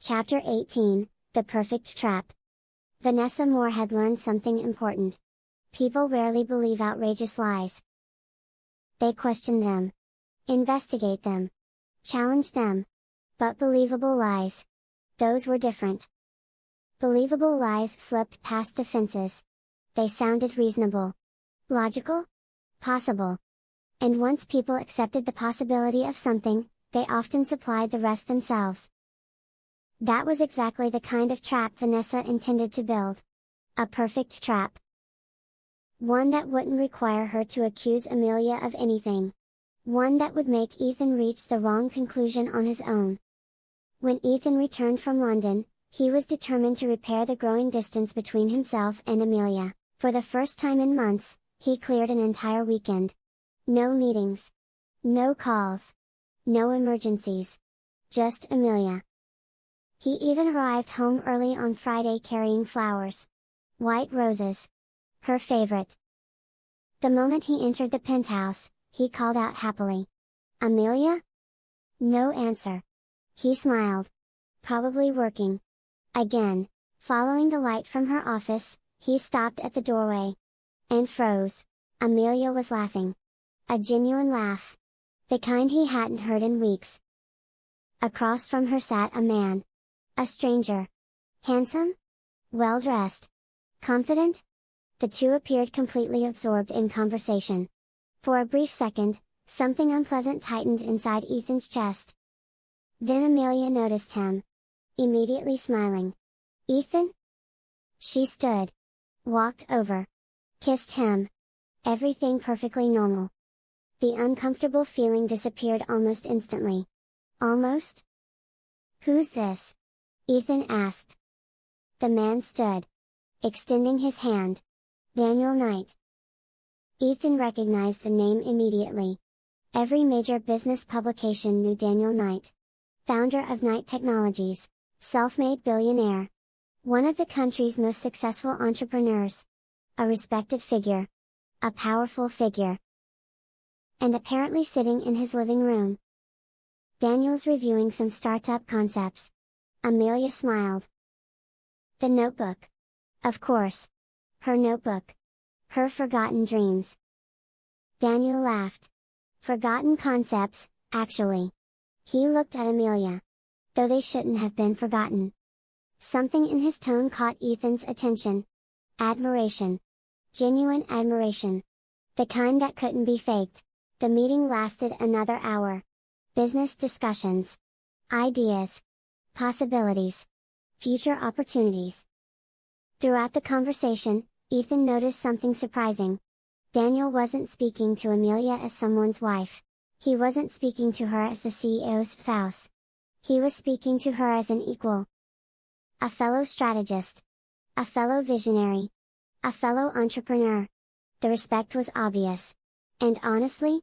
Chapter 18, The Perfect Trap. Vanessa Moore had learned something important. People rarely believe outrageous lies. They question them, investigate them, challenge them. But believable lies, those were different. Believable lies slipped past defenses. They sounded reasonable, logical, possible. And once people accepted the possibility of something, they often supplied the rest themselves. That was exactly the kind of trap Vanessa intended to build. A perfect trap. One that wouldn't require her to accuse Amelia of anything. One that would make Ethan reach the wrong conclusion on his own. When Ethan returned from London, he was determined to repair the growing distance between himself and Amelia. For the first time in months, he cleared an entire weekend. No meetings. No calls. No emergencies. Just Amelia. He even arrived home early on Friday carrying flowers. White roses. Her favorite. The moment he entered the penthouse, he called out happily. "Amelia?" No answer. He smiled. Probably working. Again, following the light from her office, he stopped at the doorway. And froze. Amelia was laughing. A genuine laugh. The kind he hadn't heard in weeks. Across from her sat a man. A stranger. Handsome? Well-dressed? Confident? The two appeared completely absorbed in conversation. For a brief second, something unpleasant tightened inside Ethan's chest. Then Amelia noticed him. Immediately smiling. "Ethan?" She stood. Walked over. Kissed him. Everything perfectly normal. The uncomfortable feeling disappeared almost instantly. Almost? "Who's this?" Ethan asked. The man stood. Extending his hand. "Daniel Knight." Ethan recognized the name immediately. Every major business publication knew Daniel Knight. Founder of Knight Technologies, self-made billionaire. One of the country's most successful entrepreneurs. A respected figure. A powerful figure. And apparently sitting in his living room. Daniel's reviewing some startup concepts. Amelia smiled. The notebook. Of course. Her notebook. Her forgotten dreams. Daniel laughed. Forgotten concepts, actually. He looked at Amelia. Though they shouldn't have been forgotten. Something in his tone caught Ethan's attention. Admiration. Genuine admiration. The kind that couldn't be faked. The meeting lasted another hour. Business discussions. Ideas. Possibilities. Future opportunities. Throughout the conversation, Ethan noticed something surprising. Daniel wasn't speaking to Amelia as someone's wife. He wasn't speaking to her as the CEO's spouse. He was speaking to her as an equal. A fellow strategist. A fellow visionary. A fellow entrepreneur. The respect was obvious. And honestly,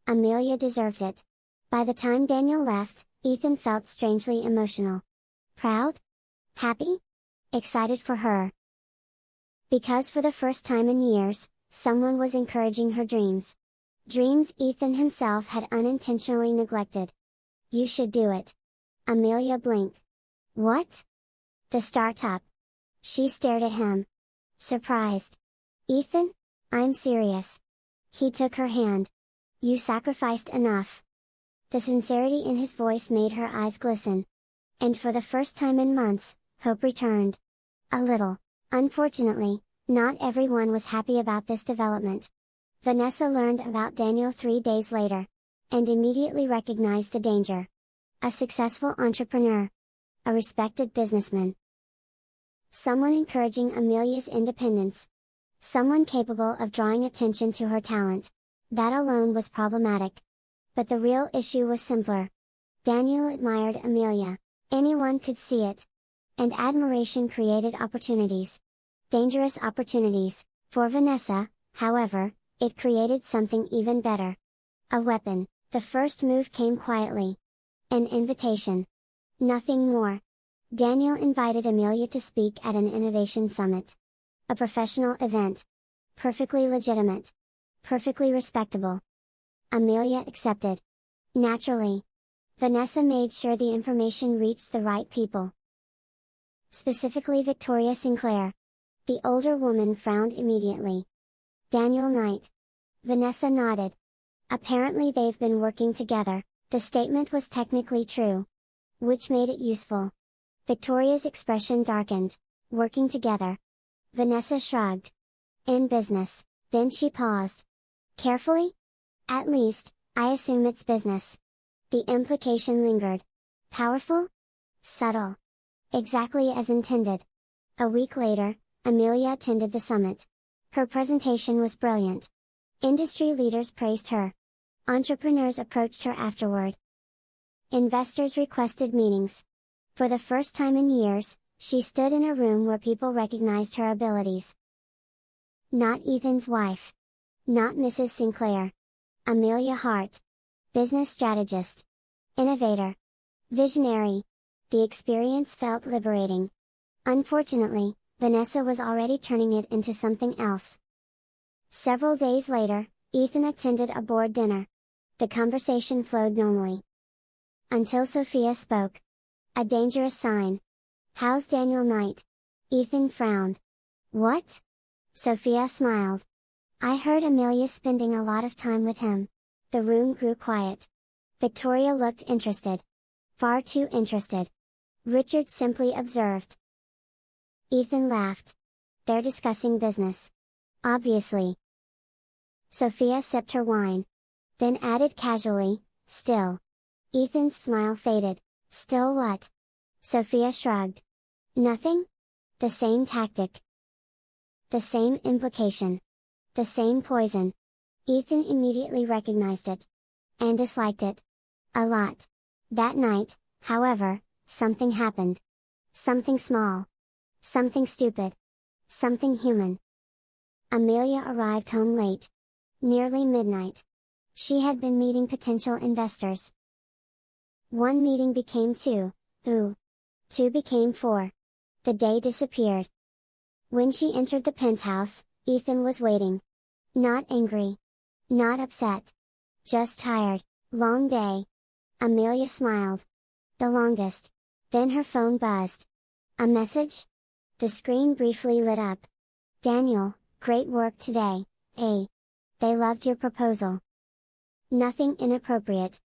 Amelia deserved it. By the time Daniel left, Ethan felt strangely emotional. Proud? Happy? Excited for her. Because for the first time in years, someone was encouraging her dreams. Dreams Ethan himself had unintentionally neglected. "You should do it." Amelia blinked. "What?" "The startup." She stared at him. Surprised. "Ethan? I'm serious." He took her hand. "You sacrificed enough." The sincerity in his voice made her eyes glisten. And for the first time in months, hope returned. A little. Unfortunately, not everyone was happy about this development. Vanessa learned about Daniel 3 days later. And immediately recognized the danger. A successful entrepreneur. A respected businessman. Someone encouraging Amelia's independence. Someone capable of drawing attention to her talent. That alone was problematic. But the real issue was simpler. Daniel admired Amelia. Anyone could see it. And admiration created opportunities. Dangerous opportunities. For Vanessa, however, it created something even better. A weapon. The first move came quietly. An invitation. Nothing more. Daniel invited Amelia to speak at an innovation summit. A professional event. Perfectly legitimate. Perfectly respectable. Amelia accepted. Naturally. Vanessa made sure the information reached the right people. specifically Victoria Sinclair. The older woman frowned immediately. Daniel Knight. Vanessa nodded. Apparently they've been working together. The statement was technically true, which made it useful. Victoria's expression darkened. Working together. Vanessa shrugged. In business. Then she paused. Carefully? At least, I assume it's business. The implication lingered. Powerful? Subtle. Exactly as intended. A week later, Amelia attended the summit. Her presentation was brilliant. Industry leaders praised her. Entrepreneurs approached her afterward. Investors requested meetings. For the first time in years, she stood in a room where people recognized her abilities. Not Ethan's wife. Not Mrs. Sinclair. Amelia Hart. Business strategist. Innovator. Visionary. The experience felt liberating. Unfortunately, Vanessa was already turning it into something else. Several days later, Ethan attended a board dinner. The conversation flowed normally. Until Sophia spoke. A dangerous sign. How's Daniel Knight? Ethan frowned. What? Sophia smiled. I heard Amelia's spending a lot of time with him. The room grew quiet. Victoria looked interested. Far too interested. Richard simply observed. Ethan laughed. They're discussing business. Obviously. Sophia sipped her wine. Then added casually, still. Ethan's smile faded. Still what? Sophia shrugged. Nothing? The same tactic. The same implication. The same poison. Ethan immediately recognized it. And disliked it. A lot. That night, however, something happened. Something small. Something stupid. Something human. Amelia arrived home late. Nearly midnight. She had been meeting potential investors. One meeting became two. Two became four. The day disappeared. When she entered the penthouse, Ethan was waiting. Not angry. Not upset. Just tired. Long day. Amelia smiled. The longest. Then her phone buzzed. A message? The screen briefly lit up. Daniel, great work today, eh? They loved your proposal. Nothing inappropriate.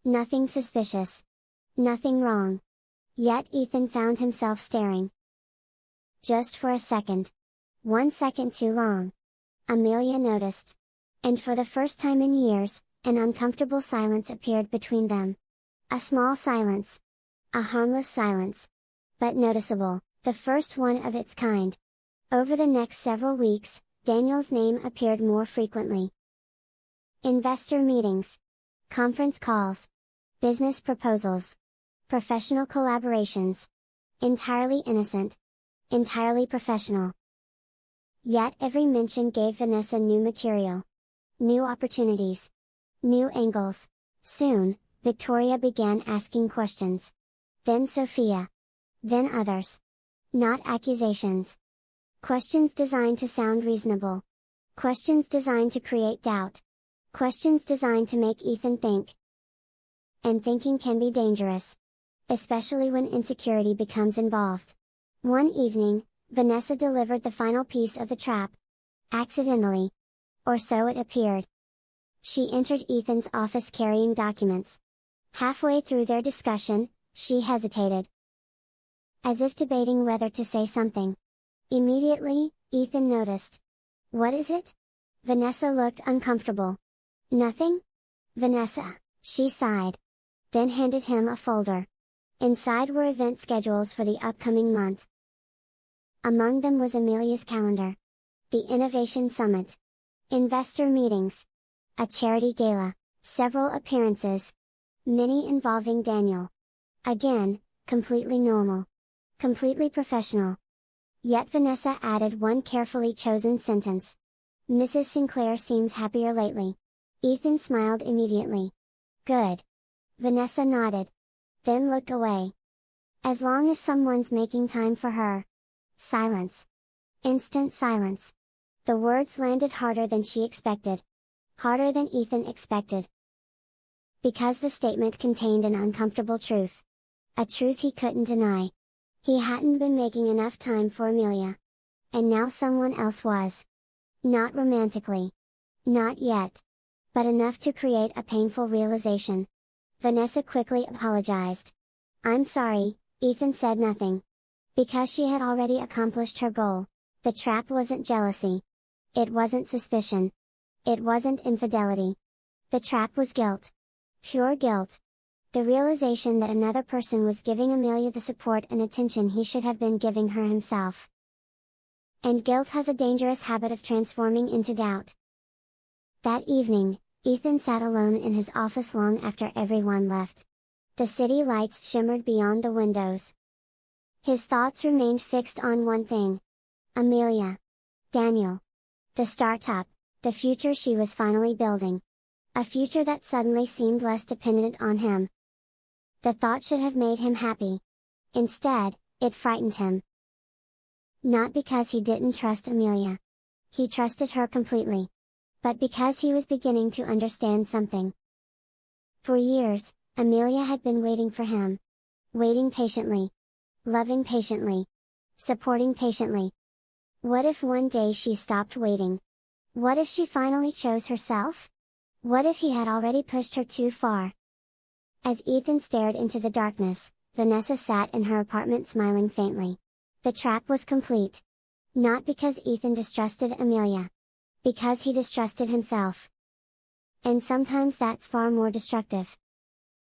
Nothing suspicious. Nothing wrong. Yet Ethan found himself staring. Just for a second. 1 second too long. Amelia noticed. And for the first time in years, an uncomfortable silence appeared between them. A small silence. A harmless silence. But noticeable, the first one of its kind. Over the next several weeks, Daniel's name appeared more frequently. Investor meetings. Conference calls. Business proposals. Professional collaborations. Entirely innocent. Entirely professional. Yet every mention gave Vanessa new material. New opportunities. New angles. Soon, Victoria began asking questions. Then Sophia. Then others. Not accusations. Questions designed to sound reasonable. Questions designed to create doubt. Questions designed to make Ethan think. And thinking can be dangerous. Especially when insecurity becomes involved. One evening, Vanessa delivered the final piece of the trap. Accidentally. Or so it appeared. She entered Ethan's office carrying documents. Halfway through their discussion, she hesitated. As if debating whether to say something. Immediately, Ethan noticed. What is it? Vanessa looked uncomfortable. Nothing? Vanessa, she sighed. Then handed him a folder. Inside were event schedules for the upcoming month. Among them was Amelia's calendar. The Innovation Summit. Investor meetings. A charity gala. Several appearances. Many involving Daniel. Again, completely normal. Completely professional. Yet Vanessa added one carefully chosen sentence. Mrs. Sinclair seems happier lately. Ethan smiled immediately. Good. Vanessa nodded. Then looked away. As long as someone's making time for her. Silence. Instant silence. The words landed harder than she expected. Harder than Ethan expected. Because the statement contained an uncomfortable truth. A truth he couldn't deny. He hadn't been making enough time for Amelia. And now someone else was. Not romantically. Not yet. But enough to create a painful realization. Vanessa quickly apologized. "I'm sorry," Ethan said nothing. Because she had already accomplished her goal. The trap wasn't jealousy. It wasn't suspicion. It wasn't infidelity. The trap was guilt. Pure guilt. The realization that another person was giving Amelia the support and attention he should have been giving her himself. And guilt has a dangerous habit of transforming into doubt. That evening, Ethan sat alone in his office long after everyone left. The city lights shimmered beyond the windows. His thoughts remained fixed on one thing. Amelia. Daniel. The startup, the future she was finally building. A future that suddenly seemed less dependent on him. The thought should have made him happy. Instead, it frightened him. Not because he didn't trust Amelia. He trusted her completely. But because he was beginning to understand something. For years, Amelia had been waiting for him. Waiting patiently. Loving patiently. Supporting patiently. What if one day she stopped waiting? What if she finally chose herself? What if he had already pushed her too far? As Ethan stared into the darkness, Vanessa sat in her apartment smiling faintly. The trap was complete. Not because Ethan distrusted Amelia. Because he distrusted himself. And sometimes that's far more destructive.